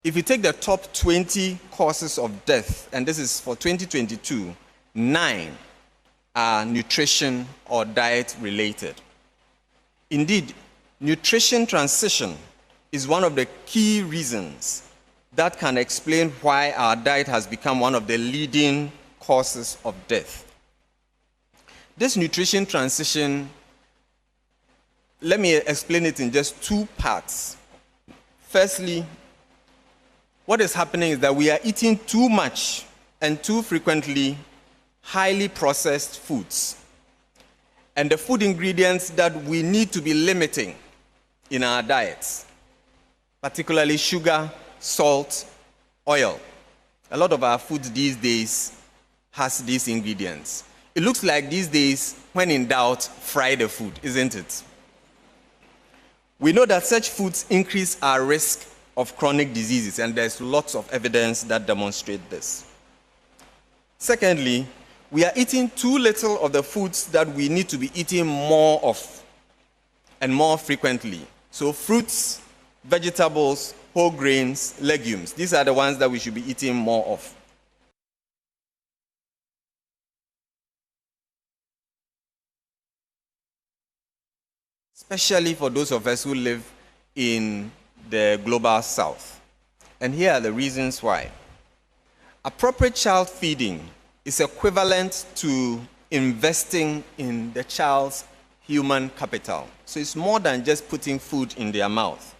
If you take the top 20 causes of death, and this is for 2022, 9 are nutrition or diet related. Indeed, nutrition transition is one of the key reasons that can explain why our diet has become one of the leading causes of death. This nutrition transition, let me explain it in just 2 parts. Firstly, what is happening is that we are eating too much and too frequently highly processed foods. And the food ingredients that we need to be limiting in our diets, particularly sugar, salt, oil. A lot of our food these days has these ingredients. It looks like these days, when in doubt, fry the food, isn't it? We know that such foods increase our risk of chronic diseases, and there's lots of evidence that demonstrate this. Secondly, we are eating too little of the foods that we need to be eating more of and more frequently. So fruits, vegetables, whole grains, legumes, these are the ones that we should be eating more of. Especially for those of us who live in the global south. And here are the reasons why. Appropriate child feeding is equivalent to investing in the child's human capital. So it's more than just putting food in their mouth.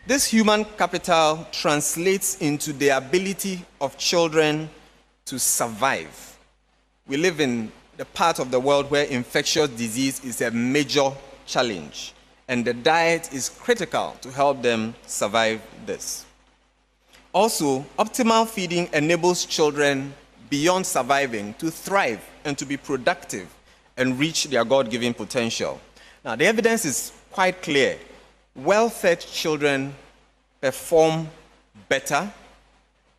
This human capital translates into the ability of children to survive. We live in the part of the world where infectious disease is a major challenge, and the diet is critical to help them survive this. Also, optimal feeding enables children beyond surviving to thrive and to be productive and reach their God-given potential. Now, the evidence is quite clear. Well-fed children perform better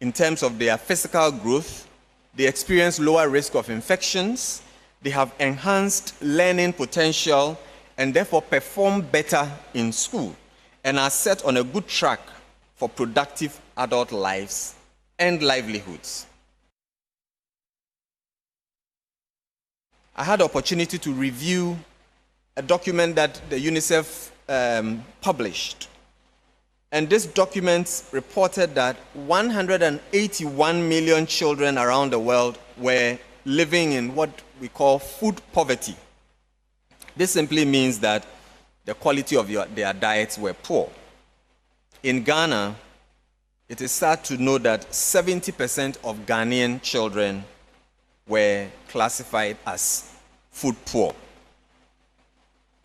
in terms of their physical growth. They experience lower risk of infections. They have enhanced learning potential and therefore perform better in school and are set on a good track for productive adult lives and livelihoods. I had the opportunity to review a document that the UNICEF published. And this document reported that 181 million children around the world were living in what we call food poverty. This simply means that the quality of their diets were poor. In Ghana, it is sad to know that 70% of Ghanaian children were classified as food poor.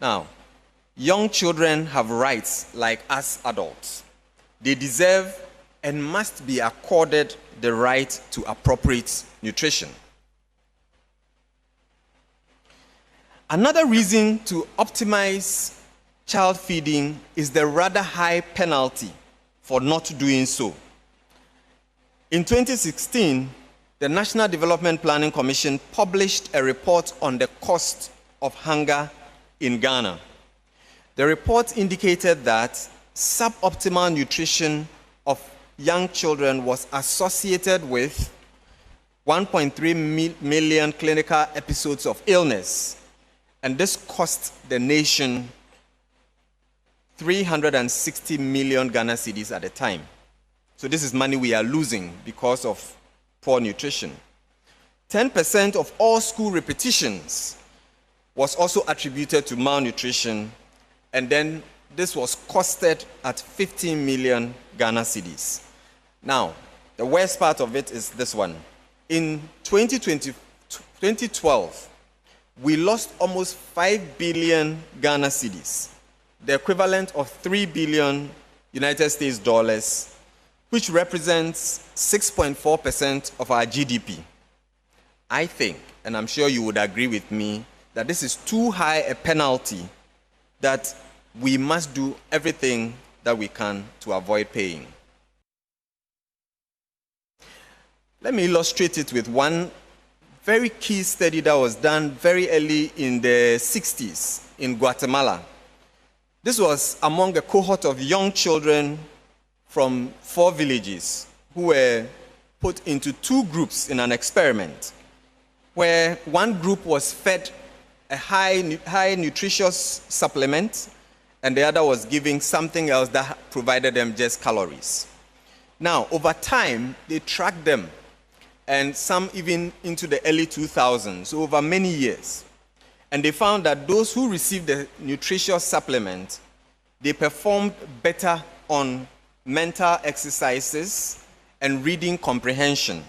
Now, young children have rights like us adults. They deserve and must be accorded the right to appropriate nutrition. Another reason to optimize child feeding is the rather high penalty for not doing so. In 2016, the National Development Planning Commission published a report on the cost of hunger in Ghana. The report indicated that suboptimal nutrition of young children was associated with 1.3 million clinical episodes of illness, and this cost the nation 360 million Ghana cedis at the time. So this is money we are losing because of poor nutrition. 10% of all school repetitions was also attributed to malnutrition, and then this was costed at 15 million Ghana cedis. Now, the worst part of it is this one. In 2012, we lost almost 5 billion Ghana cedis, the equivalent of 3 billion United States dollars, which represents 6.4% of our GDP. I think, and I'm sure you would agree with me, that this is too high a penalty that we must do everything that we can to avoid paying. Let me illustrate it with one very key study that was done very early in the 60s in Guatemala. This was among a cohort of young children from 4 villages who were put into 2 groups in an experiment, where one group was fed a high nutritious supplement, and the other was giving something else that provided them just calories. Now, over time, they tracked them, and some even into the early 2000s, so over many years. And they found that those who received the nutritious supplement, they performed better on mental exercises and reading comprehension.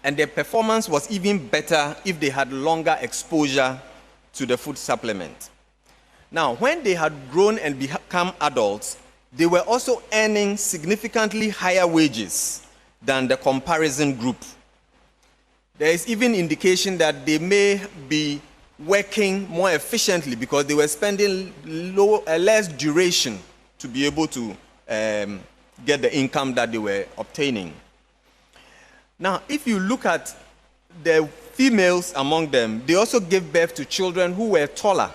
And their performance was even better if they had longer exposure to the food supplement. Now, when they had grown and become adults, they were also earning significantly higher wages than the comparison group. There is even indication that they may be working more efficiently because they were spending less duration to be able to get the income that they were obtaining. Now, if you look at the females among them, they also gave birth to children who were taller,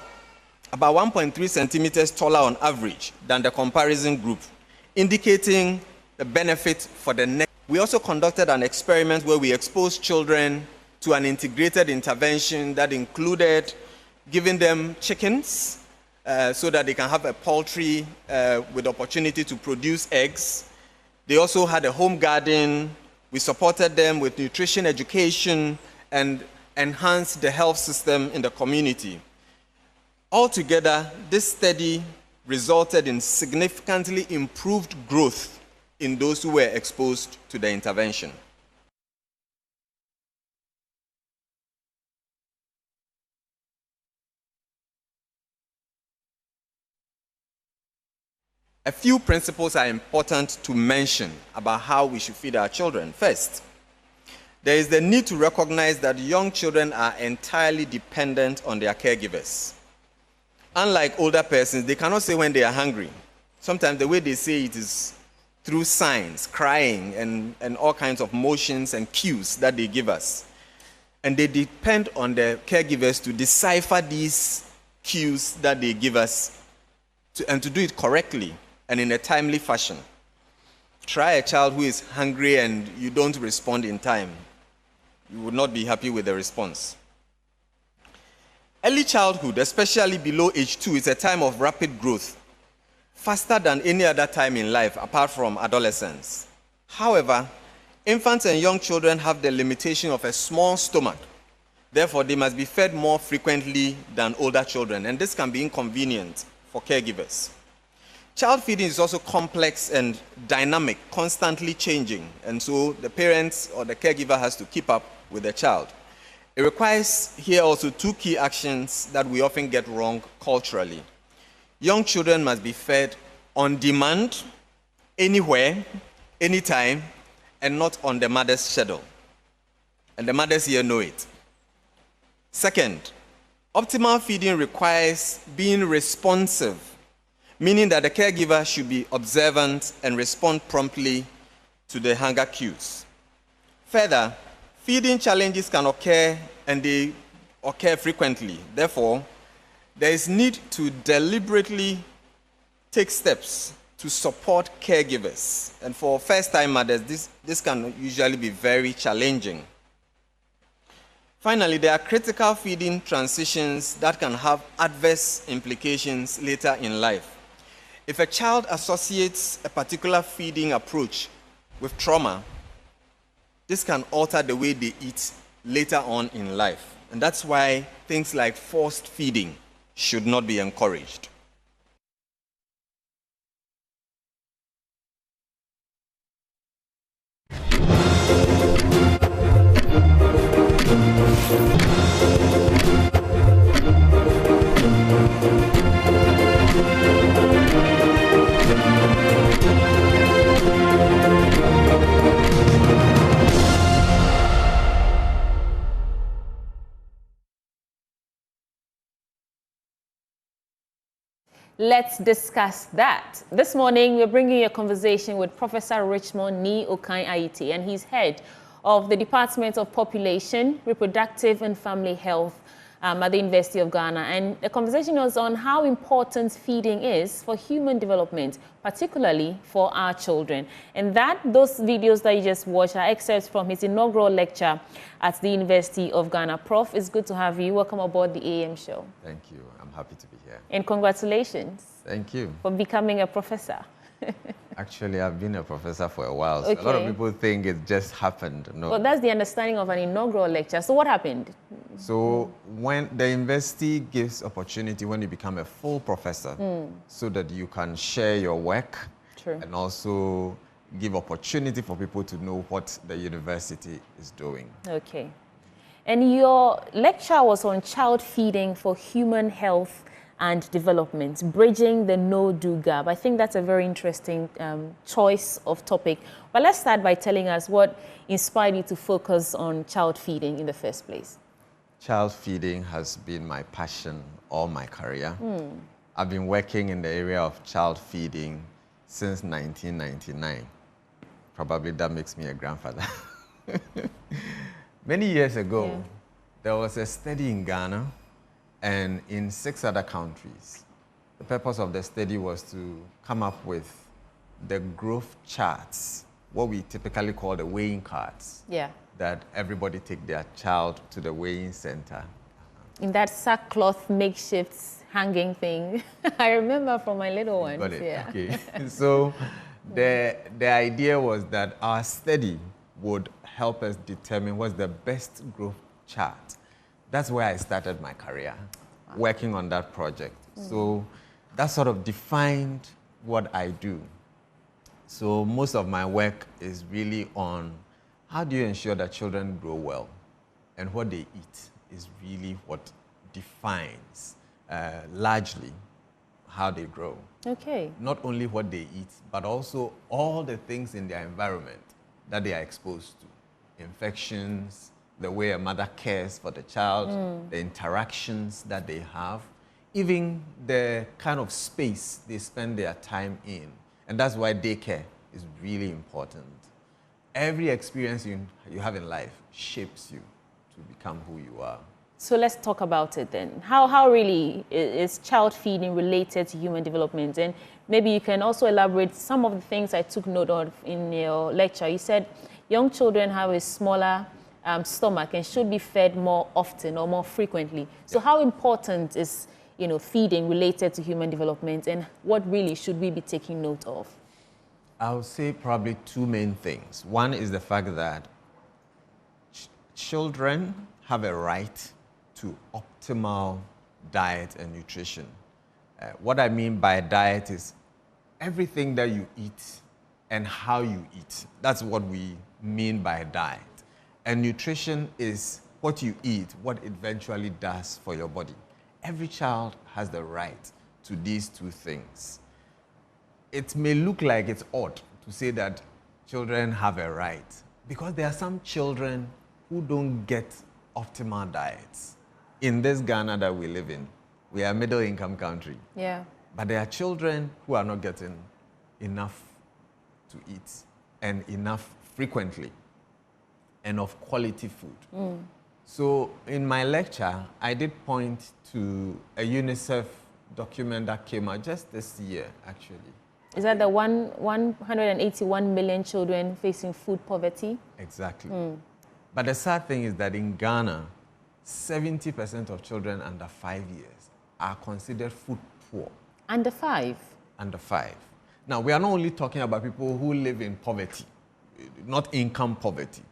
about 1.3 centimeters taller on average than the comparison group, indicating the benefit for the next. We also conducted an experiment where we exposed children to an integrated intervention that included giving them chickens so that they can have a poultry with opportunity to produce eggs. They also had a home garden. We supported them with nutrition education and enhanced the health system in the community. Altogether, this study resulted in significantly improved growth in those who were exposed to the intervention. A few principles are important to mention about how we should feed our children. First, there is the need to recognize that young children are entirely dependent on their caregivers. Unlike older persons, they cannot say when they are hungry. Sometimes the way they say it is through signs, crying, and all kinds of motions and cues that they give us. And they depend on their caregivers to decipher these cues that they give us and to do it correctly and in a timely fashion. Try a child who is hungry and you don't respond in time. You would not be happy with the response. Early childhood, especially below age 2, is a time of rapid growth, faster than any other time in life apart from adolescence. However, infants and young children have the limitation of a small stomach. Therefore, they must be fed more frequently than older children, and this can be inconvenient for caregivers. Child feeding is also complex and dynamic, constantly changing, and so the parents or the caregiver has to keep up with the child. It requires here also 2 key actions that we often get wrong culturally. Young children must be fed on demand, anywhere, anytime, and not on the mother's schedule. And the mothers here know it. Second, optimal feeding requires being responsive, meaning that the caregiver should be observant and respond promptly to the hunger cues. Further, feeding challenges can occur, and they occur frequently. Therefore, there is need to deliberately take steps to support caregivers. And for first-time mothers, this can usually be very challenging. Finally, there are critical feeding transitions that can have adverse implications later in life. If a child associates a particular feeding approach with trauma, this can alter the way they eat later on in life. And that's why things like forced feeding should not be encouraged. Let's discuss that. This morning, we're bringing you a conversation with Professor Richmond Ni Okan-Aryeetey, and he's head of the Department of Population, Reproductive and Family Health at the University of Ghana. And the conversation was on how important feeding is for human development, particularly for our children. And those videos that you just watched are excerpts from his inaugural lecture at the University of Ghana. Prof, it's good to have you. Welcome aboard the AM show. Thank you. I'm happy to be here. And congratulations. Thank you. For becoming a professor. Actually, I've been a professor for a while, so okay. A lot of people think it just happened. No. Well, that's the understanding of an inaugural lecture. So what happened? So when the university gives opportunity when you become a full professor, so that you can share your work. True. And also give opportunity for people to know what the university is doing. Okay. And your lecture was on child feeding for human health and development, bridging the no-do gap. I think that's a very interesting choice of topic. But let's start by telling us what inspired you to focus on child feeding in the first place. Child feeding has been my passion all my career. I've been working in the area of child feeding since 1999. Probably that makes me a grandfather. Many years ago, there was a study in Ghana and in 6 other countries. The purpose of the study was to come up with the growth charts, what we typically call the weighing cards, that everybody take their child to the weighing center. In that sackcloth makeshift hanging thing. I remember from my little ones. Got it. Yeah. Okay. So the idea was that our study would help us determine what's the best growth chart. That's where I started my career, working on that project. So that sort of defined what I do. So most of my work is really on how do you ensure that children grow well, and what they eat is really what defines largely how they grow. Okay. Not only what they eat, but also all the things in their environment that they are exposed to. Infections, the way a mother cares for the child, the interactions that they have, even the kind of space they spend their time in. And that's why daycare is really important. Every experience you have in life shapes you to become who you are. So let's talk about it then. How really is child feeding related to human development? And maybe you can also elaborate some of the things I took note of in your lecture. You said young children have a smaller stomach and should be fed more often or more frequently. So how important is feeding related to human development, and what really should we be taking note of? I would say probably 2 main things. One is the fact that children have a right to optimal diet and nutrition. What I mean by diet is everything that you eat and how you eat. That's what we mean by diet. And nutrition is what you eat, what it eventually does for your body. Every child has the right to these 2 things. It may look like it's odd to say that children have a right, because there are some children who don't get optimal diets. In this Ghana that we live in, we are a middle-income country. Yeah. But there are children who are not getting enough to eat, and enough frequently, and of quality food. So in my lecture, I did point to a UNICEF document that came out just this year, actually. Is that the 181 million children facing food poverty? Exactly. But the sad thing is that in Ghana, 70% of children under 5 years are considered food poor. Under 5? Under 5. Now, we are not only talking about people who live in poverty, not income poverty.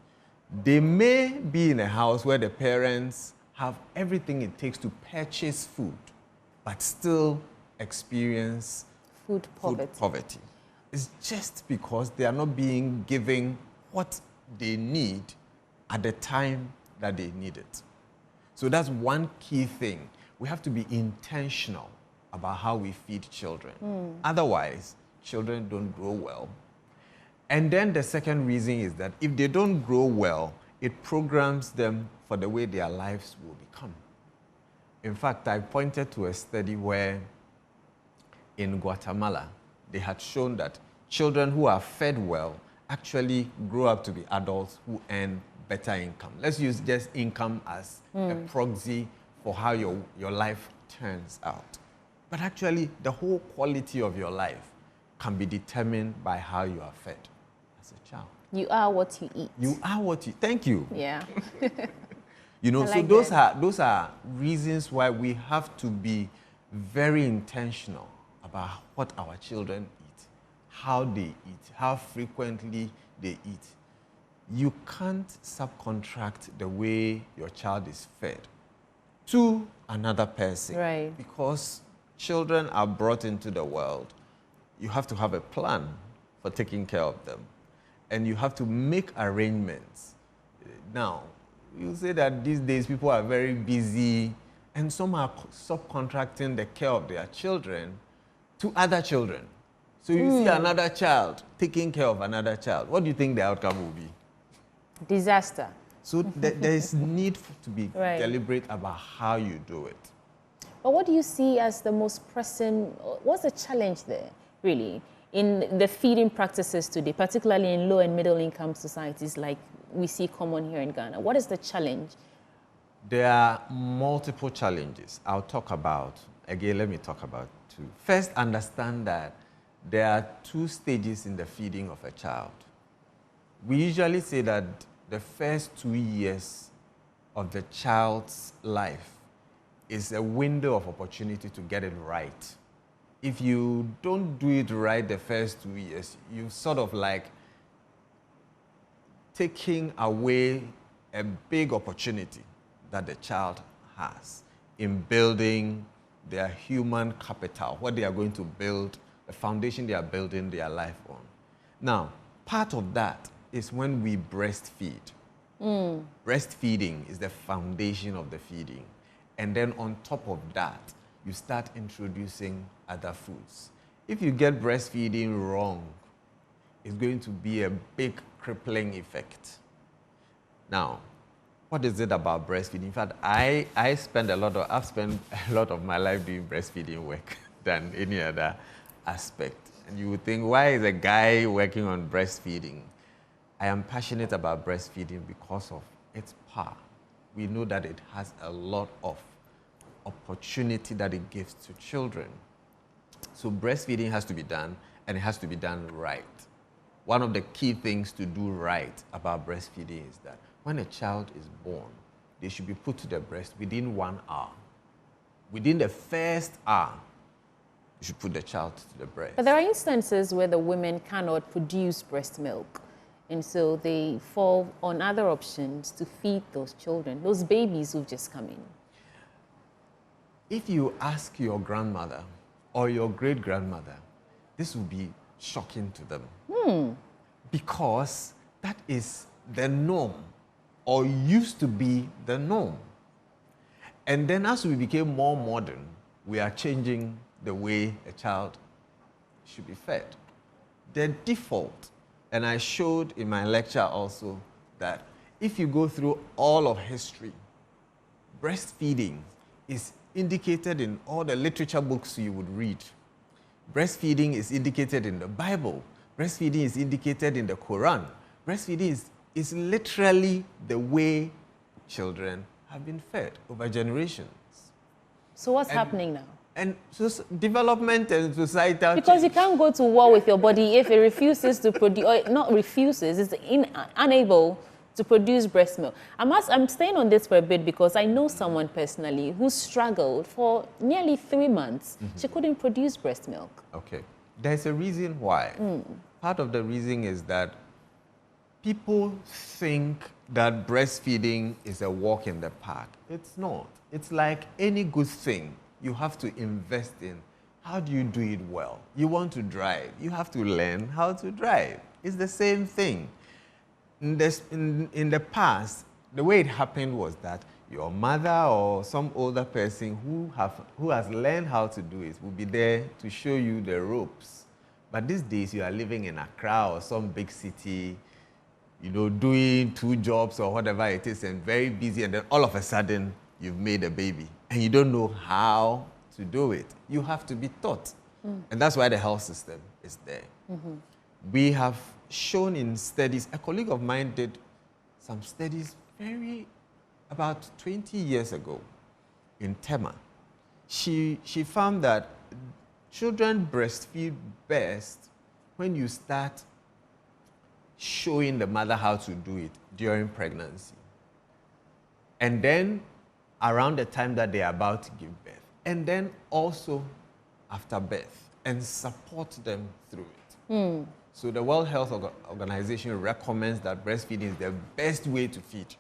They may be in a house where the parents have everything it takes to purchase food, but still experience food poverty. It's just because they are not being given what they need at the time that they need it. So that's one key thing. We have to be intentional about how we feed children. Otherwise, children don't grow well. And then the second reason is that if they don't grow well, it programs them for the way their lives will become. In fact, I pointed to a study where in Guatemala, they had shown that children who are fed well actually grow up to be adults who earn better income. Let's use just income as a proxy for how your life turns out. But actually, the whole quality of your life can be determined by how you are fed as a child. You are what you eat. You are what you, thank you. Yeah. You know, I so like those are reasons why we have to be very intentional about what our children eat, how they eat, how frequently they eat. You can't subcontract the way your child is fed to another person. Right. Because children are brought into the world. You have to have a plan for taking care of them. And you have to make arrangements. Now, you say that these days people are very busy and some are subcontracting the care of their children to other children. So you see another child taking care of another child. What do you think the outcome will be? Disaster. So there is need to be Right. deliberate about how you do it. But what do you see as the most pressing, what's the challenge there, really, in the feeding practices today, particularly in low and middle income societies like we see common here in Ghana? What is the challenge? There are multiple challenges I'll talk about. Again, let me talk about two. First, understand that there are two stages in the feeding of a child. We usually say that the first 2 years of the child's life is a window of opportunity to get it right. If you don't do it right the first 2 years, you sort of like taking away a big opportunity that the child has in building their human capital, what they are going to build, the foundation they are building their life on. Now, part of that is when we breastfeed. Breastfeeding is the foundation of the feeding. And then on top of that, you start introducing other foods. If you get breastfeeding wrong, it's going to be a big crippling effect. Now, what is it about breastfeeding? In fact, I've spent a lot of my life doing breastfeeding work than any other aspect. And you would think, why is a guy working on breastfeeding? I am passionate about breastfeeding because of its power. We know that it has a lot of opportunity that it gives to children. So breastfeeding has to be done, and it has to be done right. One of the key things to do right about breastfeeding is that when a child is born, they should be put to the breast within 1 hour. Within the first hour, you should put the child to the breast. But there are instances where the women cannot produce breast milk, and so they fall on other options to feed those children, those babies who've just come in. If you ask your grandmother or your great-grandmother, this will be shocking to them. Because that is the norm, or used to be the norm. And then as we became more modern, we are changing the way a child should be fed. The default, and I showed in my lecture also, that if you go through all of history, breastfeeding is indicated in all the literature books you would read. Breastfeeding is indicated in the Bible. Breastfeeding is indicated in the Quran. Breastfeeding is literally the way children have been fed over generations. So what's happening now? And so development and societal Because change. you can't go to war with your body if it refuses to produce, or not refuses, it's unable to produce breast milk. I'm staying on this for a bit because I know someone personally who struggled for nearly 3 months. She couldn't produce breast milk. Okay. There's a reason why. Part of the reason is that people think that breastfeeding is a walk in the park. It's not. It's like any good thing you have to invest in. How do you do it well? You want to drive. You have to learn how to drive. It's the same thing. In the past, the way it happened was that your mother or some older person who has learned how to do it will be there to show you the ropes. But these days, you are living in Accra or some big city, doing 2 jobs or whatever it is, and very busy, and then all of a sudden, you've made a baby, and you don't know how to do it. You have to be taught. And that's why the health system is there. We have shown in studies, a colleague of mine did some studies about 20 years ago, in Tema. She found that children breastfeed best when you start showing the mother how to do it during pregnancy. And then around the time that they are about to give birth. And then also after birth, and support them through it. So the World Health Organization recommends that breastfeeding is the best way to feed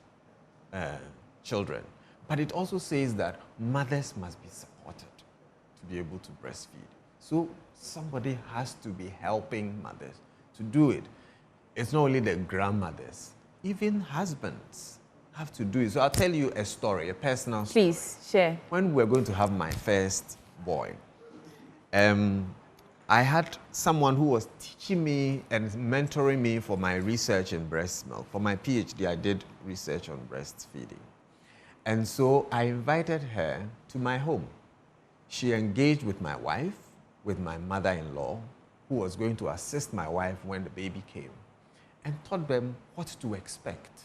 children. But it also says that mothers must be supported to be able to breastfeed. So somebody has to be helping mothers to do it. It's not only the grandmothers, even husbands have to do it. So I'll tell you a story, a personal story. Please, share. When we were going to have my first boy, I had someone who was teaching me and mentoring me for my research in breast milk. For my PhD, I did research on breastfeeding. And so I invited her to my home. She engaged with my wife, with my mother-in-law, who was going to assist my wife when the baby came, and taught them what to expect.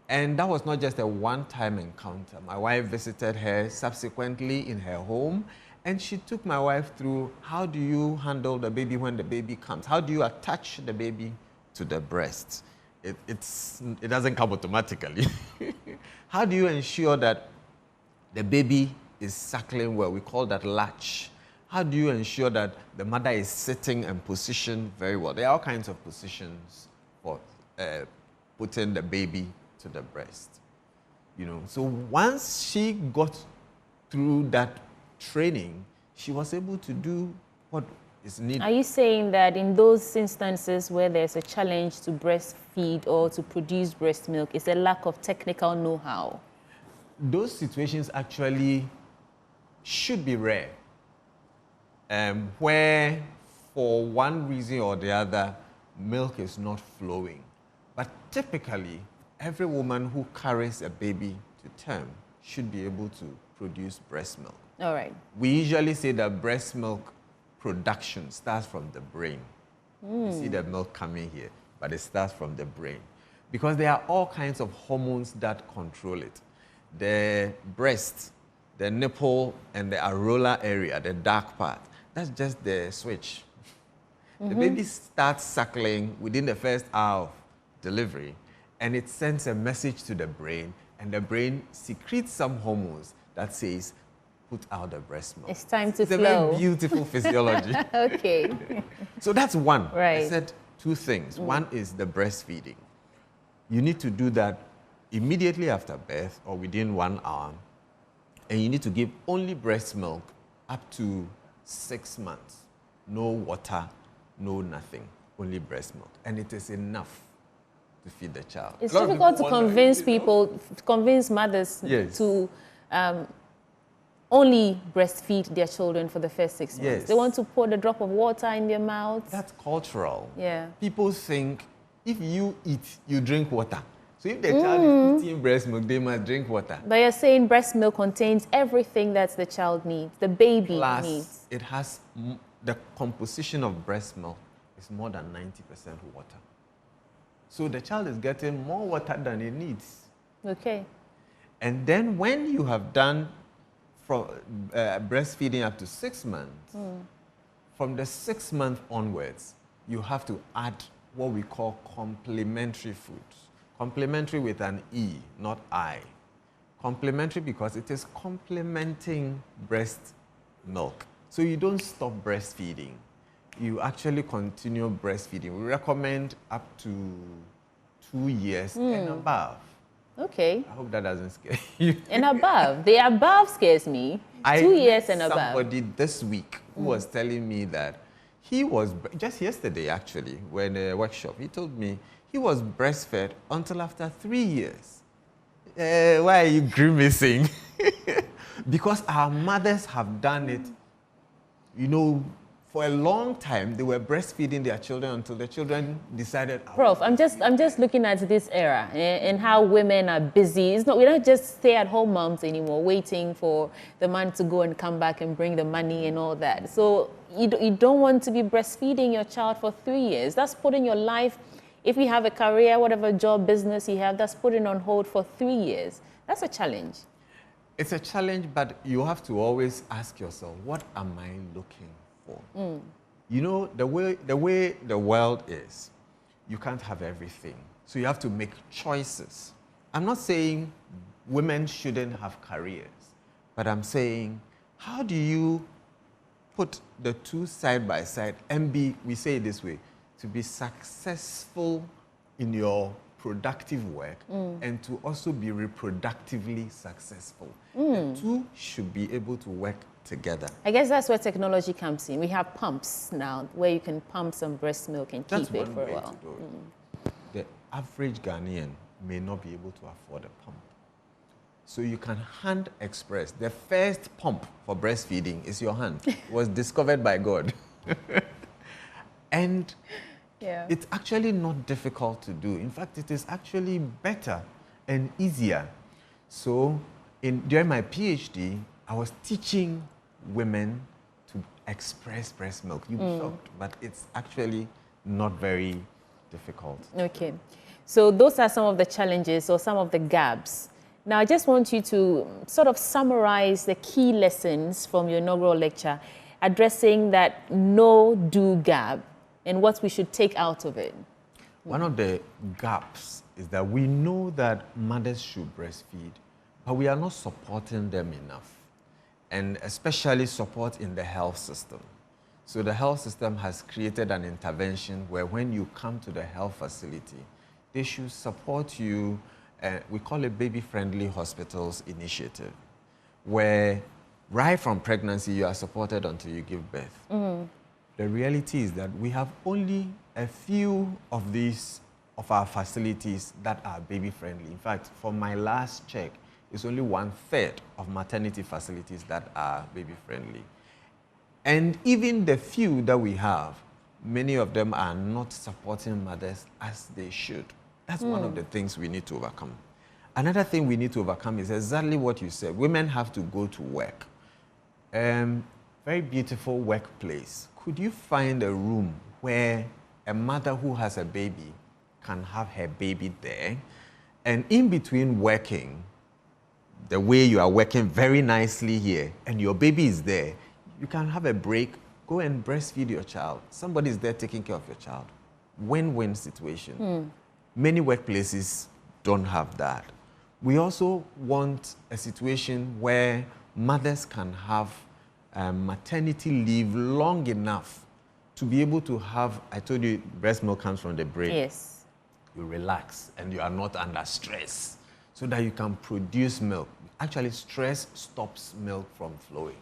And that was not just a one-time encounter. My wife visited her subsequently in her home, and she took my wife through how do you handle the baby when the baby comes? How do you attach the baby to the breast? It doesn't come automatically. How do you ensure that the baby is suckling well? We call that latch. How do you ensure that the mother is sitting and positioned very well? There are all kinds of positions for putting the baby to the breast. You know, so once she got through that training, she was able to do what is needed. Are you saying that in those instances where there's a challenge to breastfeed or to produce breast milk, it's a lack of technical know-how? Those situations actually should be rare, where for one reason or the other, milk is not flowing. But typically, every woman who carries a baby to term should be able to produce breast milk. All right. We usually say that breast milk production starts from the brain. You see the milk coming here, but it starts from the brain. Because there are all kinds of hormones that control it. The breast, the nipple, and the areola area, the dark part, that's just the switch. The baby starts suckling within the first hour of delivery, and it sends a message to the brain, and the brain secretes some hormones that says, put out the breast milk. It's time to flow. flow. It's a very beautiful physiology. Okay. So that's one. Right. I said two things. One is the breastfeeding. You need to do that immediately after birth or within 1 hour. And you need to give only breast milk up to 6 months. No water, no nothing, only breast milk. And it is enough to feed the child. It's difficult to convince mothers Yes. to only breastfeed their children for the first 6 months. Yes. They want to pour a drop of water in their mouth. That's cultural. Yeah. People think if you eat, you drink water. So if the child is eating breast milk, they must drink water. But you're saying breast milk contains everything that the child needs, the baby Plus, needs. it has the composition of breast milk is more than 90% water. So the child is getting more water than it needs. Okay. And then when you have done from breastfeeding up to 6 months, from the 6th month onwards, you have to add what we call complementary foods. Complementary with an E, not I. Complementary because it is complementing breast milk. So you don't stop breastfeeding. You actually continue breastfeeding. We recommend up to 2 years and above. Okay. I hope that doesn't scare you. And above. The above scares me. 2 years and above. Somebody this week who was telling me that he was, just yesterday actually, when a workshop, he told me he was breastfed until after 3 years. Why are you grimacing? Because our mothers have done it, you know, for a long time. They were breastfeeding their children until the children decided. Prof, I'm just looking at this era and how women are busy. We're not just stay-at-home moms anymore, waiting for the man to go and come back and bring the money and all that. So you don't want to be breastfeeding your child for 3 years. That's putting your life, if you have a career, whatever job, business you have, that's putting on hold for 3 years. That's a challenge. It's a challenge, but you have to always ask yourself, what am I looking for? You know, the way the world is, you can't have everything. So you have to make choices. I'm not saying women shouldn't have careers, but I'm saying, how do you put the two side by side and be, we say it this way, to be successful in your productive work and to also be reproductively successful. The two should be able to work together. I guess that's where technology comes in. We have pumps now where you can pump some breast milk and That's keep it one for a way while. to do it. The average Ghanaian may not be able to afford a pump. So you can hand express. The first pump for breastfeeding is your hand. It was discovered by God. And Yeah. it's actually not difficult to do. In fact, it is actually better and easier. So during my PhD, I was teaching women to express breast milk. You'd be shocked, but it's actually not very difficult. Okay. So those are some of the challenges or some of the gaps. Now, I just want you to sort of summarize the key lessons from your inaugural lecture addressing that no-do gap and what we should take out of it. One of the gaps is that we know that mothers should breastfeed, but we are not supporting them enough, and especially support in the health system. So the health system has created an intervention where when you come to the health facility, they should support you. We call it Baby-Friendly Hospitals Initiative, where right from pregnancy you are supported until you give birth. The reality is that we have only a few of our facilities that are baby-friendly. In fact, for my last check, it's only 1/3 of maternity facilities that are baby-friendly. And even the few that we have, many of them are not supporting mothers as they should. That's one of the things we need to overcome. Another thing we need to overcome is exactly what you said. Women have to go to work. Very beautiful workplace. Could you find a room where a mother who has a baby can have her baby there? And in between working, the way you are working very nicely here, and your baby is there, you can have a break, go and breastfeed your child. Somebody is there taking care of your child. Win-win situation. Many workplaces don't have that. We also want a situation where mothers can have maternity leave long enough to be able to have, I told you, breast milk comes from the brain. Yes. You relax and you are not under stress so that you can produce milk. Actually, stress stops milk from flowing.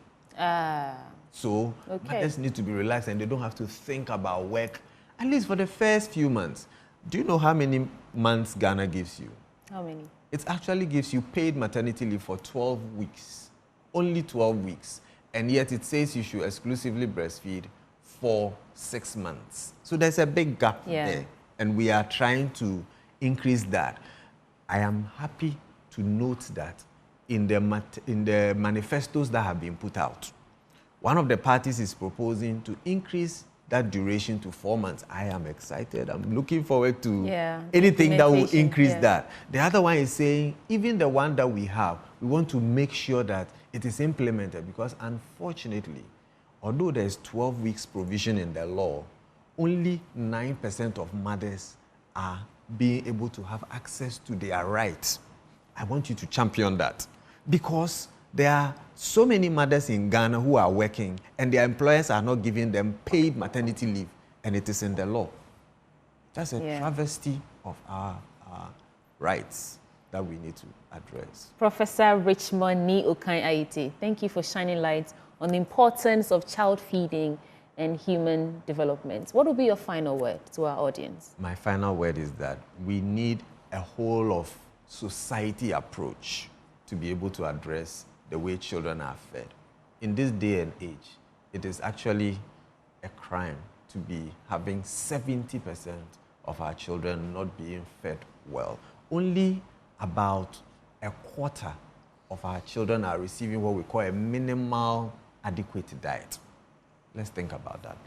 So mothers need to be relaxed and they don't have to think about work, at least for the first few months. Do you know how many months Ghana gives you? How many? It actually gives you paid maternity leave for 12 weeks, only 12 weeks. And yet it says you should exclusively breastfeed for 6 months. So there's a big gap there. And we are trying to increase that. I am happy to note that in the manifestos that have been put out, one of the parties is proposing to increase that duration to 4 months. I am excited. I'm looking forward to anything that will increase that. The other one is saying, even the one that we have, we want to make sure that it is implemented because unfortunately, although there's 12 weeks provision in the law, only 9% of mothers are being able to have access to their rights. I want you to champion that because there are so many mothers in Ghana who are working and their employers are not giving them paid maternity leave, and it is in the law. That's a travesty of our rights that we need to address. Professor Richmond Ni Okan Aryeetey, thank you for shining light on the importance of child feeding and human development. What will be your final word to our audience? My final word is that we need a whole of society approach to be able to address the way children are fed. In this day and age, it is actually a crime to be having 70% of our children not being fed well. Only about a quarter of our children are receiving what we call a minimal adequate diet. Let's think about that.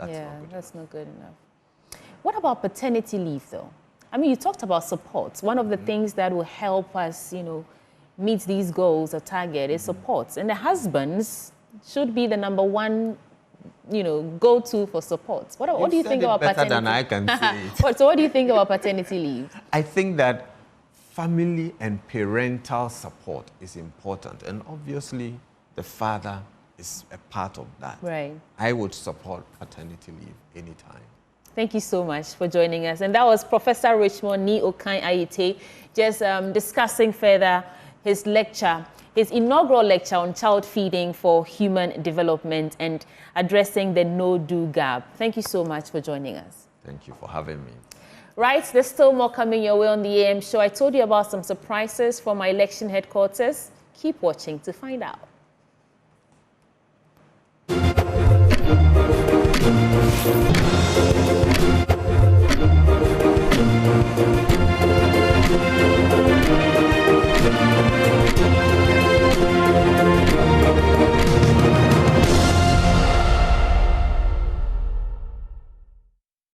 That's not good enough. What about paternity leave, though? I mean, you talked about support. One of the things that will help us, meet these goals or target is support. And the husbands should be the number one, go-to for support. What do you think about better paternity? than I can say it. So what do you think about paternity leave? I think that family and parental support is important. And obviously, the father is a part of that. Right. I would support paternity leave anytime. Thank you so much for joining us. And that was Professor Richmond Ni Okan Aryeetey, just discussing further his lecture, his inaugural lecture on child feeding for human development and addressing the no-do gap. Thank you so much for joining us. Thank you for having me. Right, there's still more coming your way on the AM show. I told you about some surprises from my election headquarters. Keep watching to find out.